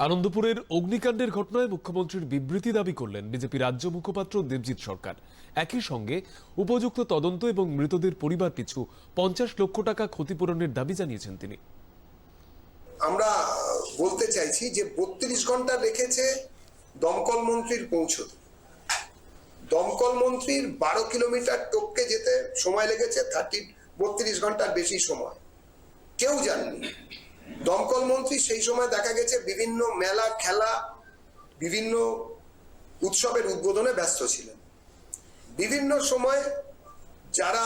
আনন্দপুরের অগ্নিকাণ্ডের ঘটনায় মুখ্যমন্ত্রীর বিবৃতি দাবি করলেন বিজেপি রাজ্য মুখপাত্র দেবজিৎ সরকার। একই সঙ্গে উপযুক্ত তদন্ত এবং মৃতদের পরিবার পিছু 50 লক্ষ টাকা ক্ষতিপূরণের দাবি জানিয়েছেন তিনি। আমরা বলতে চাইছি যে 32 ঘন্টা রেখেছে দমকল মন্ত্রীর পৌঁছতে। দমকল মন্ত্রীর 12 কিলোমিটার টপকে যেতে সময় লেগেছে 32 ঘন্টার বেশি সময়। কেউ জানেনি। দমকল মন্ত্রী সেই সময় দেখা গেছে বিভিন্ন মেলা, খেলা, বিভিন্ন উৎসবের উদ্বোধনে ব্যস্ত ছিলেন। বিভিন্ন সময় যারা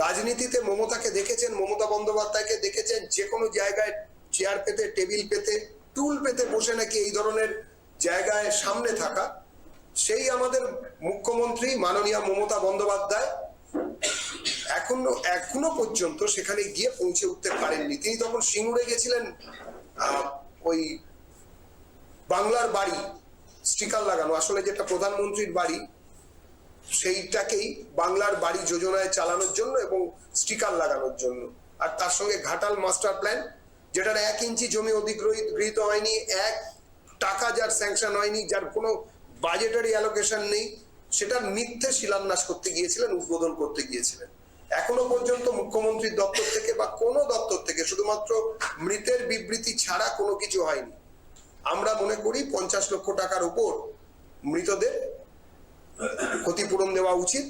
রাজনীতিতে মমতাকে দেখেছেন, মমতা বন্দ্যোপাধ্যায়কে দেখেছেন, যে কোনো জায়গায় চেয়ার পেতে, টেবিল পেতে, টুল পেতে বসে নাকি এই ধরনের জায়গায় সামনে থাকা, সেই আমাদের মুখ্যমন্ত্রী মাননীয় মমতা বন্দ্যোপাধ্যায় এখনো পর্যন্ত সেখানে গিয়ে পৌঁছে উঠতে পারেননি। তিনি তখন সিঙ্গুরে গেছিলেন, ওই বাংলার বাড়ি স্টিকার লাগানো, আসলে যেটা প্রধানমন্ত্রীর বাড়ি সেইটাকেই বাংলার বাড়ি যোজনায় চালানোর জন্য এবং স্টিকার লাগানোর জন্য। আর তার সঙ্গে ঘাটাল মাস্টার প্ল্যান, যেটার 1 ইঞ্চি জমি অধিগৃহীত হয়নি, 1 টাকা যার স্যাংশন হয়নি, যার কোনো বাজেটারি অ্যালোকেশন নেই, সেটার মিথ্যে শিলান্যাস করতে গিয়েছিলেন, উদ্বোধন করতে গিয়েছিলেন। এখনো পর্যন্ত মুখ্যমন্ত্রীর দপ্তর থেকে বা কোনো দপ্তর থেকে শুধুমাত্র মৃতের বিবৃতি ছাড়া কোনো কিছু হয়নি। আমরা মনে করি 50 লক্ষ টাকার উপর মৃতদের ক্ষতিপূরণ দেওয়া উচিত।